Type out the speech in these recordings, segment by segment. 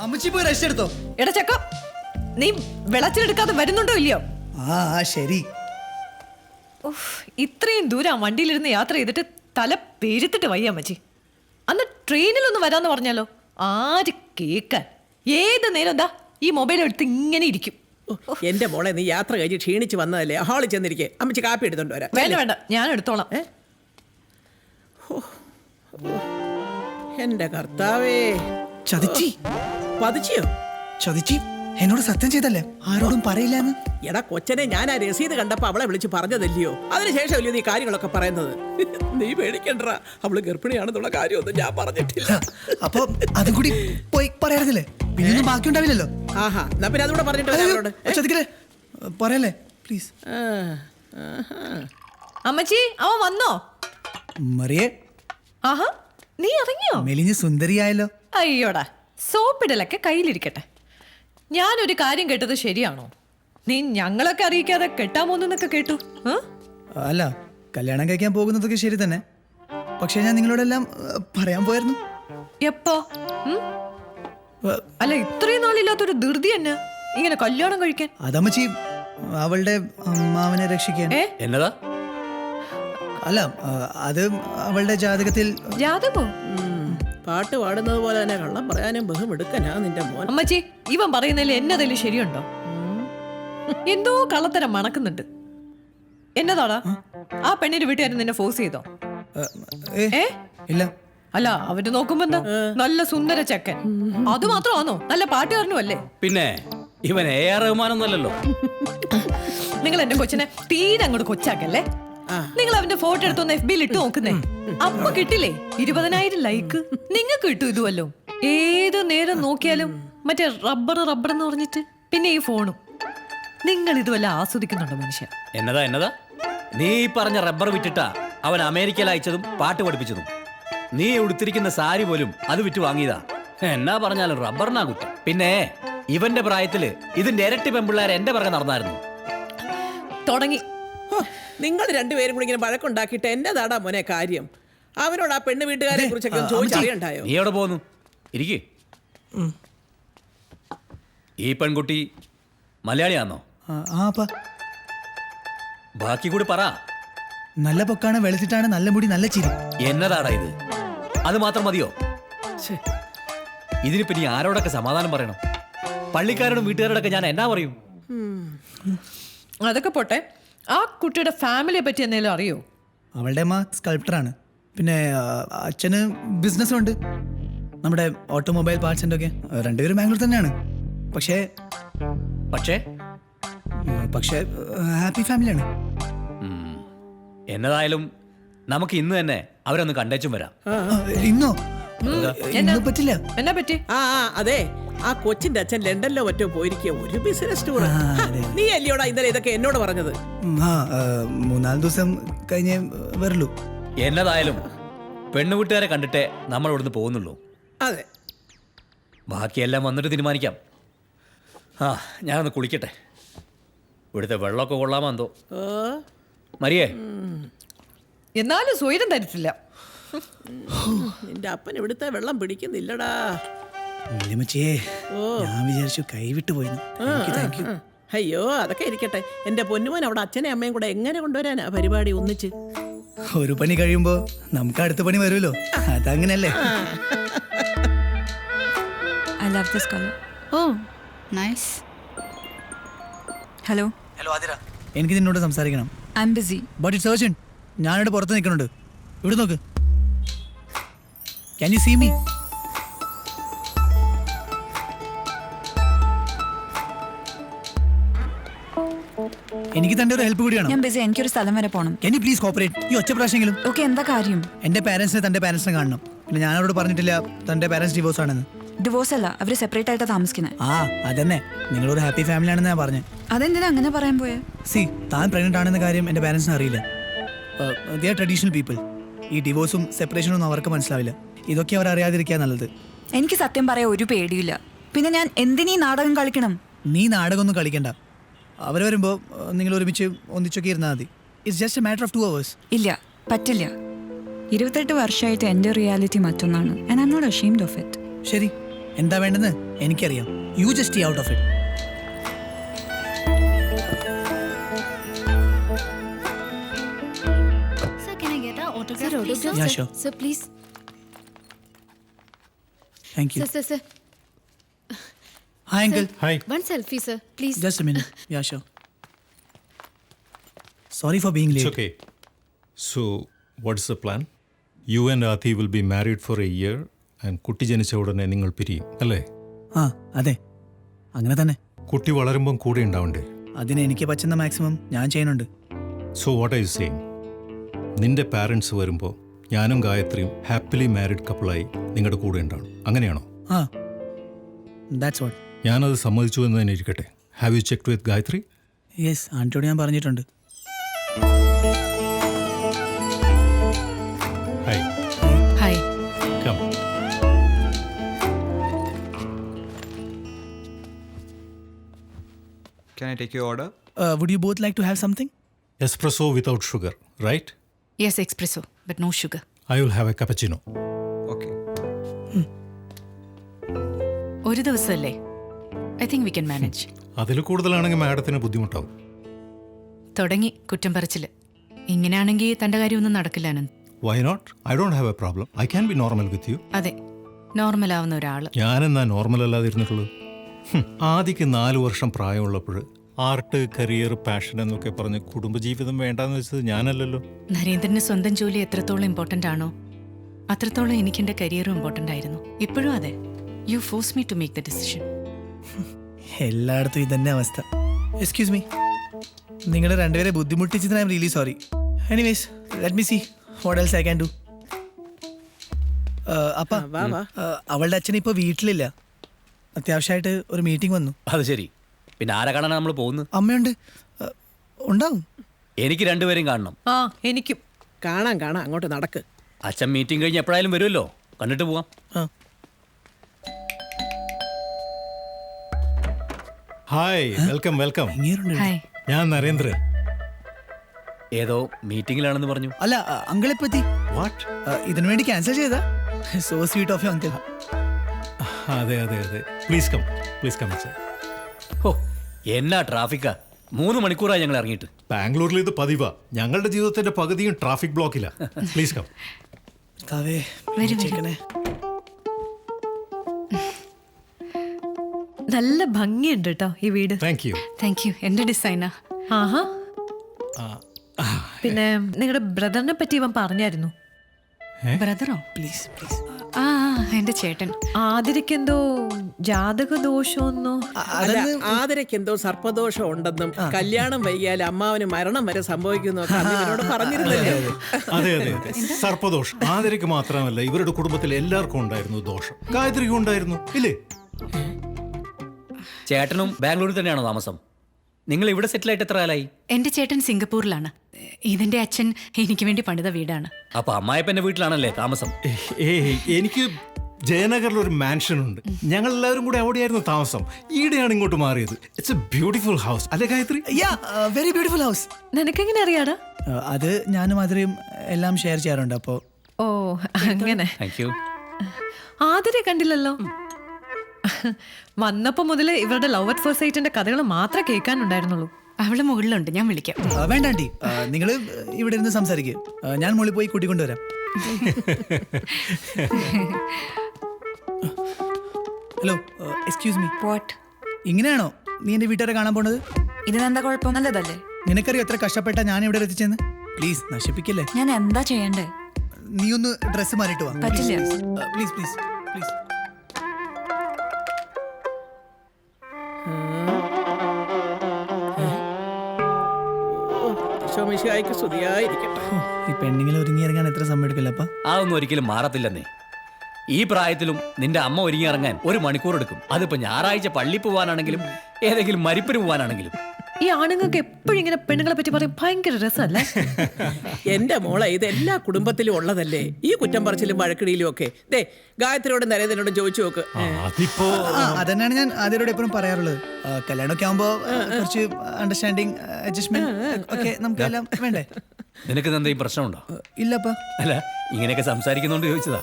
അമ്മച്ചി പോയി റെസ്റ്റ് എടുത്തോ. എടാ ചക്ക, നീ വെളച്ചിലെടുക്കാതെ വരുന്നുണ്ടോ ഇല്ലയോ? ആ ശരി. ഇത്രയും ദൂരം വണ്ടിയിലിരുന്ന് യാത്ര ചെയ്തിട്ട് തല പെരുത്തിട്ട് വയ്യ അമ്മച്ചി. അന്ന് ട്രെയിനിലൊന്ന് വരാന്ന് പറഞ്ഞാലോ, ആര് കേക്കാൻ? ഏത് നേരം എന്താ ഈ മൊബൈൽ എടുത്ത് ഇങ്ങനെ ഇരിക്കും. എന്റെ മോളെ, നീ യാത്ര കഴിഞ്ഞ് ക്ഷീണിച്ച് വന്നതല്ലേ, ഹാളിൽ ചെന്നിരിക്കേ. അമ്മച്ചി കാപ്പി എടുത്തോണ്ട് വരാം. വേണ്ട വേണ്ട, ഞാൻ എടുത്തോളാം. എന്റെ കർത്താവേ, ചതിച്ചി. പതിച്ചിയോ? ചതിച്ചി എന്നോട് സത്യം ചെയ്തല്ലേ ആരോടും പറയില്ലാന്ന്. എടാ കൊച്ചനെ, ഞാൻ ആ രസീത് കണ്ടപ്പോ അവളെ വിളിച്ച് പറഞ്ഞതല്ലയോ? അതിനുശേഷമല്ലയോ നീ കാര്യങ്ങളൊക്കെ പറയുന്നത്? നീ പേടിക്കണ്ട, അവള് ഗർഭിണിയാണെന്നുള്ള കാര്യമൊന്നും ഞാൻ പറഞ്ഞിട്ടില്ല. അപ്പൊ അതും കൂടി പോയി പറയാറില്ലേ, പിന്നെയൊന്നും ബാക്കി ഉണ്ടാവില്ലല്ലോ. ആഹാ, എന്നാ പിന്നെ അതുകൂടെ പറഞ്ഞിട്ട് വരാം അവളോട്. ചതിക്കല്ലേ, പറയല്ലേ പ്ലീസ്. അമ്മച്ചി, അവൻ വന്നോ? മറിയേ, ആഹാ, നീ ഇറങ്ങിയോ? മെലിഞ്ഞ് സുന്ദരിയായല്ലോ. അയ്യോടാ, സോപ്പിടലൊക്കെ കയ്യിലിരിക്കട്ടെ. ഞാനൊരു കാര്യം കേട്ടത് ശരിയാണോ? നീ ഞങ്ങളൊക്കെ അറിയിക്കാതെ കെട്ടാൻ പോകുന്നൊക്കെ കേട്ടു. അല്ല, കല്യാണം കഴിക്കാൻ പോകുന്നതൊക്കെ ശരി തന്നെ. പക്ഷെ ഞാൻ നിങ്ങളോടെല്ലാം പറയാൻ പോയായിരുന്നു. എപ്പോ? അല്ല, ഇത്രയും നാളില്ലാത്തൊരു ധൃതി തന്നെ ഇങ്ങനെ കല്യാണം കഴിക്കാൻ. അതമ്മച്ചി അവളുടെ അമ്മാവനെ രക്ഷിക്കാൻ. എന്നതാ? അല്ല, അത് അവളുടെ ജാതകത്തിൽ. ജാതകോ? പാട്ട് പാടുന്നത് പോലെ തന്നെ കള്ളം പറയാനും ബഹുമെടുക്കനാ നിന്റെ മോൻ. അമ്മച്ചി, ഇവൻ പറയുന്നതിൽ എന്നതിൽ ശരിയുണ്ടോ? എന്തോ കള്ളത്തരം മണക്കുന്നുണ്ട്. എന്നതാടാ? ആ പെണ്ണിന്റെ വീട്ടുകാരൻ നിന്നെ ഫോഴ്സ് ചെയ്തോ? ഇല്ല. അല്ല, അവര് നോക്കുമ്പോ എന്താ നല്ല സുന്ദര ചെക്കൻ. അത് മാത്രമാണോ? നല്ല പാട്ടുകാരനും അല്ലേ? പിന്നെ ഇവൻ AR റഹ്മാനൊന്നല്ലോ. നിങ്ങൾ എന്റെ കൊച്ചിനെ തീരെ അങ്ങോട്ട് കൊച്ചാക്കല്ലേ. നിങ്ങൾ അവന്റെ ഫോട്ടോ എടുത്തൊന്ന് FB-ൽ ഇട്ട് നോക്കുന്നേ. അപ്പൊ കിട്ടില്ലേ 20,000 ലൈക്ക്. നിങ്ങൾക്ക് കിട്ടും ഇതുവല്ലോ. ഏത് നേരം നോക്കിയാലും മറ്റേ റബ്ബർ എന്ന് പറഞ്ഞിട്ട്, പിന്നെ ഈ ഫോണും. നിങ്ങൾ ഇതുവല്ല ആസ്വദിക്കുന്നുണ്ടോ മനുഷ്യ? എന്നതാ? നീ പറഞ്ഞ റബ്ബർ വിറ്റിട്ടാ അവൻ അമേരിക്കയിൽ അയച്ചതും പാട്ട് പഠിപ്പിച്ചതും. നീ ഉടുത്തിരിക്കുന്ന സാരി പോലും അത് വിറ്റ് വാങ്ങിയതാ. എന്നാ പറഞ്ഞാലും റബ്ബറിനാ കുറ്റം. പിന്നെ ഇവന്റെ പ്രായത്തില് ഇതിന്റെ ഇരട്ടി പെമ്പിള്ളേർ എന്റെ പിറകെ നടന്നായിരുന്നു. തുടങ്ങി. നിങ്ങൾ രണ്ടുപേരും കൂടി ഇങ്ങനെ വഴക്കുണ്ടാക്കിയിട്ട് എന്നതാടാ മോനെ കാര്യം? അവനോട് ആ പെണ്ണ് വീട്ടുകാരെ കുറിച്ചൊക്കെ ചോദിച്ചറിയണ്ടായോ? നീ എവിടെ പോന്നു? ഇരിക്കേ. ഈ പെൺകുട്ടി മലയാളിയാണോ? ബാക്കി കൂടി പറ. നല്ല പൊക്കാണ്, വെളുത്തിട്ടാണ്, നല്ല മുടി, നല്ല ചിരി. എന്നതാടാ ഇത്? അത് മാത്രം മതിയോ? ഇതിനിപ്പോ നീ ആരോടൊക്കെ സമാധാനം പറയണം? പള്ളിക്കാരോടും വീട്ടുകാരോടൊക്കെ ഞാൻ എന്നാ പറയും? അതൊക്കെ പോട്ടെ, ആ കുട്ടിയുടെ ഫാമിലിയെ പറ്റി എന്തെങ്കിലും അറിയോ? അവളുടെ അമ്മ സ്കൾപ്റ്ററാണ്. പിന്നെ അച്ഛന് ബിസിനസ്സും ഉണ്ട്, നമ്മുടെ ഓട്ടോമൊബൈൽ പാർട്സിൻ്റെ ഒക്കെ. രണ്ടുപേരും ബാംഗ്ലൂർ തന്നെയാണ്. പക്ഷേ ഹാപ്പി ഫാമിലിയാണ്. എന്നതായാലും നമുക്ക് ഇന്ന് തന്നെ അവരൊന്ന് കണ്ടേച്ചും വരാം. ഇന്നോ? പറ്റില്ല. എന്നാ പറ്റി? അതെ, ആ കൊച്ചിന്റെ അച്ഛൻ ലണ്ടനിലോ മറ്റോ പോയിരിക്കുക, ഒരു ബിസിനസ് ടൂർ. നീ അല്ലയോടാ ഇന്നലെ ഇതൊക്കെ എന്നോട് പറഞ്ഞത്? 3-4 ദിവസം കഴിഞ്ഞേ വരുള്ളൂ. എന്നതായാലും പെണ്ണുകൂട്ടുകാരെ കണ്ടിട്ടേ നമ്മൾ ഇവിടുന്ന് പോകുന്നുള്ളൂ. അതെ, ബാക്കിയെല്ലാം വന്നിട്ട് തീരുമാനിക്കാം. ഞാനൊന്ന് കുളിക്കട്ടെ. ഇവിടുത്തെ വെള്ളമൊക്കെ കൊള്ളാമോ എന്തോ. മരിയേ, എന്നാലും സ്വൈരം തരത്തില്ല. നിന്റെ അപ്പൻ ഇവിടുത്തെ വെള്ളം പിടിക്കുന്നില്ലടാ. ഞാൻ വിചാരിച്ചു കൈവിട്ടു പോയി. അയ്യോ, അതൊക്കെ ഇരിക്കട്ടെ. എന്റെ പൊന്നുമോൻ അവിടെ അച്ഛനെ അമ്മയും കൂടെ എങ്ങനെ കൊണ്ടുവരാനാ പരിപാടി ഒന്നിച്ച്? ഒരു പണി കഴിയുമ്പോ നമുക്ക് അടുത്ത പണി വരുമല്ലോ, അതങ്ങനല്ലേ? I love this color. Oh, nice. Hello. Hello Athira, എനിക്ക് നിന്നോട് സംസാരിക്കണം. I'm busy. But it's urgent. ഞാനിവിടെ പുറത്ത് നിൽക്കുന്നുണ്ട്. ഇവിടെ നോക്ക്. Can you see me? എനിക്ക് തന്റെ ഒരു ഹെൽപ്പ് കൂടി വേണം. ഞാൻ ബിസി, എനിക്കൊരു സ്ഥലം വരെ പോകണം. Can you please cooperate? ഈ ഒറ്റ പ്രാവശ്യമെങ്കിലും. ഓക്കെ, എന്താ കാര്യം? എന്റെ പാരന്റ്സിനെ തന്റെ പാരന്റ്സിനെ കാണണം. പിന്നെ ഞാൻ അവരോട് പറഞ്ഞിട്ടില്ല തന്റെ പാരന്റ്സ് ഡിവോഴ്സ് ആണെന്ന്. ഡിവോഴ്സ് അല്ല, അവര് സെപ്പറേറ്റ് ആയിട്ടാ താമസിക്കുന്നത്. അതന്നെ, നിങ്ങളൊരു ഹാപ്പി ഫാമിലി ആണെന്ന് ഞാൻ പറഞ്ഞു. അതെന്തിനാ അങ്ങനെ പറയാൻ പോയെ? താൻ പ്രഗ്നന്റ് ആണെന്ന കാര്യം എന്റെ പാരന്റ്സിന് അറിയില്ല. They are traditional people. ഈ ഡിവോഴ്സും സെപ്പറേഷനും ഒന്നും അവർക്ക് മനസ്സിലാവില്ല. ഇതൊക്കെ അവർ അറിയാതിരിക്കാൻ നല്ലത്. എനിക്ക് സത്യം പറയാൻ ഒരു പേടിയില്ല. പിന്നെ ഞാൻ എന്തിനീ നാടകം കളിക്കണം? നീ നാടകമൊന്നും കളിക്കണ്ട. അവർ വരുമ്പോൾ നിങ്ങൾ ഒരുമിച്ച് ഒന്നിച്ചൊക്കെ ഇരുന്നാൽ മതി. It's just a matter of 2 hours. ഇല്ല, പറ്റില്ല. 28 വർഷമായിട്ട് എൻ്റെ റിയാലിറ്റി മറ്റൊന്നാണ്. And I am not ashamed of it. ശരി, എന്താ വേണ്ടെന്ന് എനിക്കറിയാം. You just stay out of it. Sir, can I get an autograph, please, sir? Yeah, sure. Sir, please. Thank you. Sir. Hi uncle. Hi. One selfie, sir. Please. Just A minute. Yeah sure. Sorry for being It's late. okay. So, what's the plan? You and Athi will be married for a year and കുട്ടി ജനിച്ച ഉടനെ നിങ്ങൾ പിരിയും അല്ലേ? ആ അതെ, അങ്ങനെ തന്നെ. കുട്ടി വളരുമ്പം കൂടെ ഉണ്ടാവണ്ടേ? അതിന് എനിക്ക് പറ്റുന്ന മാക്സിമം ഞാൻ ചെയ്യുന്നുണ്ട്. സോ വാട്ട് ഐ സെയിങ്, നിന്റെ പാരൻസ് വരുമ്പോൾ ഞാനും ഗായത്രിയും ഹാപ്പിലി മാരിഡ് കപ്പിളായി നിങ്ങളുടെ കൂടെ ഉണ്ടാവും, അങ്ങനെയാണോ? ആ ദാറ്റ്സ് വാട്ട്. ഞാനത് സമ്മതിച്ചു എന്ന് തന്നെ ഇരിക്കട്ടെ. Have you checked with Gayathri? Yes, ആൻറ്റിയോട് ഞാൻ പറഞ്ഞിട്ടുണ്ട്. Hi, Hi. Come. Can I take your order? Would you both like to have something? Espresso without sugar, right? Yes, espresso, but no sugar. I will have a cappuccino. Okay. ഒരു ദിവസമല്ലേ? I think we can manage. അതിൽ കൂടുതലാണെങ്കിൽ മാഡത്തിന് ബുദ്ധിമുട്ടാവും. തുടങ്ങി കുറ്റം പറച്ചില്. ഇങ്ങനെയാണെങ്കിൽ തൻ്റെ കാര്യമൊന്നും നടക്കില്ല Ananth. Why not? I don't have a problem. I can be normal with you. അതെ, നോർമൽ ആവുന്ന ഒരാൾ. ഞാനെന്നാ നോർമൽ അല്ലാതിരുന്നിട്ടുള്ളൂ. ആദ്യക്ക് 4 വർഷം പ്രായമുള്ളപ്പോൾ ആർട്ട്, കരിയർ, പാഷൻ എന്നൊക്കെ പറഞ്ഞ് കുടുംബജീവിതം വേണ്ടാന്ന് വെച്ചത് ഞാനല്ലല്ലോ. നരേന്ദ്രന് സ്വന്തം ജോലി എത്രത്തോളം ഇമ്പോർട്ടൻ്റ് ആണോ അത്രത്തോളം എനിക്ക് എൻ്റെ കരിയറും ഇമ്പോർട്ടൻ്റ് ആയിരുന്നു. ഇപ്പോഴും അതെ. You force me to make the decision. എല്ലായിടത്തും ഇതന്നെ അവസ്ഥ. എക്സ്ക്യൂസ് മീ, നിങ്ങളെ രണ്ടുപേരെ ബുദ്ധിമുട്ടിച്ചതിന് I am really sorry. Anyways let me see what else I can do. അപ്പ വാ വാ. അവളുടെ അച്ഛൻ ഇപ്പോൾ വീട്ടിലില്ല. അത്യാവശ്യമായിട്ട് ഒരു മീറ്റിംഗ് വന്നു. അത് ശരി. പിന്നെ ആരെ കാണാനാണ് നമ്മൾ പോകുന്നത്? അമ്മയുണ്ട്, ഉണ്ടാവും. എനിക്ക് രണ്ടുപേരും കാണണം. ആ എനിക്കും. കാണാം, അങ്ങോട്ട് നടക്ക്. അച്ഛൻ മീറ്റിംഗ് കഴിഞ്ഞ് എപ്പോഴായാലും വരുമല്ലോ, കണ്ടിട്ട് പോവാം. ആ ഹായ്, വെൽക്കം വെൽക്കം. ഇങ്ങേരുണ്ട്. ഹായ്. ഞാൻ നരേന്ദ്രൻ. ഏതോ മീറ്റിംഗിലാണെന്ന് പറഞ്ഞു. അല്ല, അങ്കിളെ പറ്റി വാട്ട്? ഇതിനു വേണ്ടി ക്യാൻസൽ ചെയ്താ? So sweet of you uncle. അതെ അതെ അതെ, പ്ലീസ് കം അച്ഛൻ. ഓ, എന്നാ ട്രാഫിക്കാ. 3 മണിക്കൂറായി ഞങ്ങൾ ഇറങ്ങിയിട്ട്. ബാംഗ്ലൂരിൽ ഇത് പതിവാ. ഞങ്ങളുടെ ജീവിതത്തിന്റെ പകുതിയും ട്രാഫിക് ബ്ലോക്കില്ല. Please come. ചേക്കണേ. നല്ല ഭംഗിയുണ്ട് കേട്ടോ ഈ വീട്. Thank you. Thank you. എൻ്റെ ഡിസൈനാ. ആഹാ. പിന്നെ നിങ്ങളുടെ ബ്രദറിനെ പറ്റി ഇവൻ പറഞ്ഞായിരുന്നു. ബ്രദറോ? Please please. ആ, എൻ്റെ ചേട്ടൻ. ആതിരക്കെന്തോ ജാതക ദോഷമൊന്നോ. അല്ല, ആതിരയ്ക്ക് എന്തോ സർപ്പദോഷം ഉണ്ടെന്നും കല്യാണം വൈകിയാൽ അമ്മാവന് മരണം വരെ സംഭവിക്കുന്നൊക്കെ അന്നിവനോട് പറഞ്ഞിരുന്നല്ലേ? അതെ അതെ അതെ, സർപ്പദോഷം ആതിരയ്ക്ക് മാത്രമല്ല ഇവരുടെ കുടുംബത്തിൽ എല്ലാവർക്കും ഉണ്ടായിരുന്നു ദോഷം. ഗായത്രിക്കും ഉണ്ടായിരുന്നു ഇല്ലേ? ചേട്ടനും ബാംഗ്ലൂരിൽ തന്നെയാണോ താമസം? നിങ്ങൾ ഇവിടെ സെറ്റിലായിട്ട് എത്ര കാലായി? എൻ്റെ ചേട്ടൻ സിംഗപ്പൂരിലാണ്. ഇതിൻ്റെ അച്ഛൻ എനിക്ക് വേണ്ടി പണിത വീടാണ്. അപ്പൊ അമ്മായിപ്പന്റെ വീട്ടിലാണല്ലേ താമസം? എനിക്ക് ജയനഗറിൽ ഒരു മാൻഷൻ ഉണ്ട്. ഞങ്ങൾ എല്ലാവരും കൂടെ അവിടെയായിരുന്നു താമസം. ഈടെയാണ് ഇങ്ങോട്ട് മാറിയത്. ഇറ്റ്സ് എ ബ്യൂട്ടിഫുൾ ഹൗസ് അല്ലേ ഗായത്രി? യാ, വെരി ബ്യൂട്ടിഫുൾ ഹൗസ്. നിനക്കെങ്ങനെ അറിയാടാ? അത് ഞാനും അതിലും എല്ലാം ഷെയർ ചെയ്യാറുണ്ട്. അപ്പോൾ ഓ അങ്ങനെ. Thank you. ആതിരെ കണ്ടില്ലല്ലോ. വന്നപ്പോ മുതല് ഇവരുടെ ലവ് അറ്റ് ഫസ്റ്റ് സൈറ്റിന്റെ കഥകൾ മാത്രമേ കേൾക്കാനുണ്ടായിരുന്നുള്ളൂ. അവള് മുകളിലുണ്ട്, ഞാൻ വിളിക്കാം. വേണ്ട ആൻറ്റി, നിങ്ങൾ ഇവിടെ ഇരുന്ന് സംസാരിക്കുക. ഞാൻ മുകളിൽ പോയി കൂട്ടിക്കൊണ്ടുവരാം. Hello, excuse me. വാട്ട്? ഇങ്ങനെയാണോ നീ എൻ്റെ വീട്ടുകാരെ കാണാൻ പോണത്? ഇതിനെന്താ കുഴപ്പം? നല്ലതല്ലേ? നിനക്കറിയോ എത്ര കഷ്ടപ്പെട്ടാ ഞാൻ ഇവിടെ എത്തിച്ചെന്ന്? പ്ലീസ് നശിപ്പിക്കല്ലേ. ഞാൻ എന്താ ചെയ്യണ്ടേ? നീ ഒന്ന് ഡ്രസ്സ് മാറിയിട്ട് വാ. പറ്റില്ല. Please please please. ശോമിശിഹായ്ക്ക് സ്തുതിയായിരിക്കട്ടെ. ഈ പെണ്ണിങ്ങനെ ഒരുങ്ങിയിറങ്ങാൻ എത്ര സമയം എടുക്കില്ല അപ്പ? അതൊന്നും ഒരിക്കലും മാറത്തില്ലെന്നേ. ഈ പ്രായത്തിലും നിന്റെ അമ്മ ഒരുങ്ങി ഇറങ്ങാൻ 1 മണിക്കൂർ എടുക്കും. അതിപ്പോ ഞായറാഴ്ച പള്ളി പോവാനാണെങ്കിലും ഏതെങ്കിലും മരിപ്പിന് പോവാനാണെങ്കിലും. ഈ ആണുങ്ങൾക്ക് എപ്പോഴും ഇങ്ങനെ പെണ്ണുങ്ങളെ പറ്റി പറയും ഭയങ്കര രസമല്ലേ? എന്റെ മോളെ, ഇത് എല്ലാ കുടുംബത്തിലും ഉള്ളതല്ലേ ഈ കുറ്റം പറച്ചിലും വഴക്കിടിയിലും ഒക്കെ. ദേ, ഗായത്രിയോടും നരേന്ദ്രനോടും ചോദിച്ചു നോക്ക്. അതിപ്പോ അതന്നെയാണ് ഞാൻ ആദ്യരോട് എപ്പോഴും പറയാറുള്ളത്. കല്യാണമൊക്കെ ആകുമ്പോ കുറച്ച് അണ്ടർസ്റ്റാൻഡിങ്, അഡ്ജസ്റ്റ്മെന്റ് ഒക്കെ നമുക്ക് എല്ലാം വേണ്ടേ? നിനക്ക് എന്തെങ്കിലും പ്രശ്നമുണ്ടോ? ഇല്ലപ്പാ. അല്ല, ഇങ്ങനെയൊക്കെ സംസാരിക്കുന്നോണ്ട് ചോദിച്ചതാ.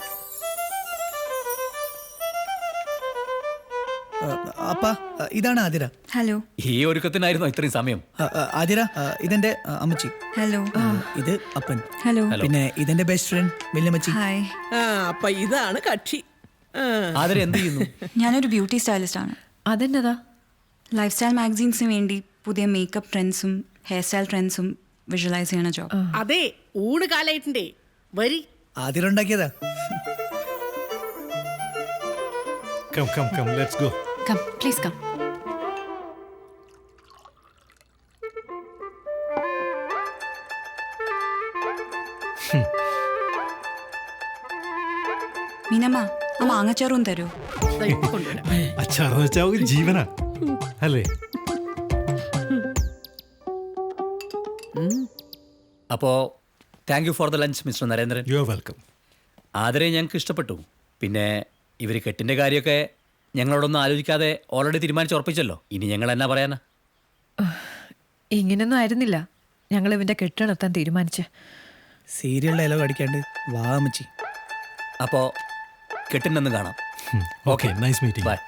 അപ്പ ഇതാണ് ആതിര. ഹലോ. ഈ ഒരുക്കത്തിനായിരുന്നോ ഇത്രയും സമയം? ആതിര ഇതെന്റെ അമ്മച്ചി. ഹലോ. ഇത് അപ്പൻ. ഹലോ. പിന്നെ ഇതെന്റെ ബെസ്റ്റ് ഫ്രണ്ട് വല്യമ്മച്ചി. ഹായ്. അപ്പൊ ഇതാണ് കക്ഷി. ആതിര എന്ത് ചെയ്യുന്നു? ഞാനൊരു ബ്യൂട്ടി സ്റ്റൈലിസ്റ്റ് ആണ്. അതെന്നതാ? ലൈഫ് സ്റ്റൈൽ മാഗസീൻസിന് വേണ്ടി പുതിയ മേക്കപ്പ് ട്രെൻഡ്സും ഹെയർ സ്റ്റൈൽ ട്രെൻഡ്സും വിഷ്വലൈസ് ചെയ്യണ ജോബ്. അതെ, ഊണ് കാലായിട്ടുണ്ട്. വരി. ആതിര ഉണ്ടാക്കിയതാ. Come let's go. Come please come. Meenamma, ആ മാങ്ങച്ചാറും തരൂ. അച്ചാറെന്ന് വെച്ചാൽ ജീവനാ അല്ലേ? അപ്പോ thank you for the lunch mister Narendran. You are welcome. ആതിരയെ ഞങ്ങൾക്ക് ഇഷ്ടപ്പെട്ടു. പിന്നെ ഇവർ കെട്ടിൻ്റെ കാര്യമൊക്കെ ഞങ്ങളോടൊന്നും ആലോചിക്കാതെ ഓൾറെഡി തീരുമാനിച്ച് ഉറപ്പിച്ചല്ലോ. ഇനി ഞങ്ങൾ എന്നാ പറയാനാ? ഇങ്ങനൊന്നും ആയിരുന്നില്ല ഞങ്ങൾ ഇവന്റെ കെട്ടിടത്താൻ തീരുമാനിച്ച്. സീരിയൽ ഡയലോഗ് അടിക്കാണ്ട് വാ അമ്മച്ചി. അപ്പോൾ കെട്ടിനൊന്നും കാണാം. Okay, nice meeting. ബൈ.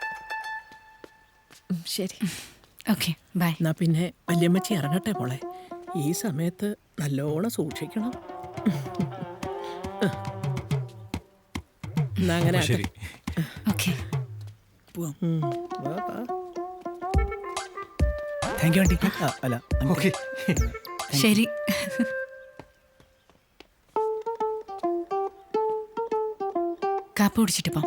ശരി. Okay bye. എന്നാ പിന്നെ വല്യമ്മച്ചി ഇറങ്ങട്ടെ മോളെ. ഈ സമയത്ത് നല്ലോണം സൂക്ഷിക്കണം. എന്നാ അങ്ങനെ ആട്ടെ. ശരി. ഓക്കെ. Thank you aunty. അല്ല ഓക്കെ. ശരി. കാപ്പ് കുടിച്ചിട്ട് പോം.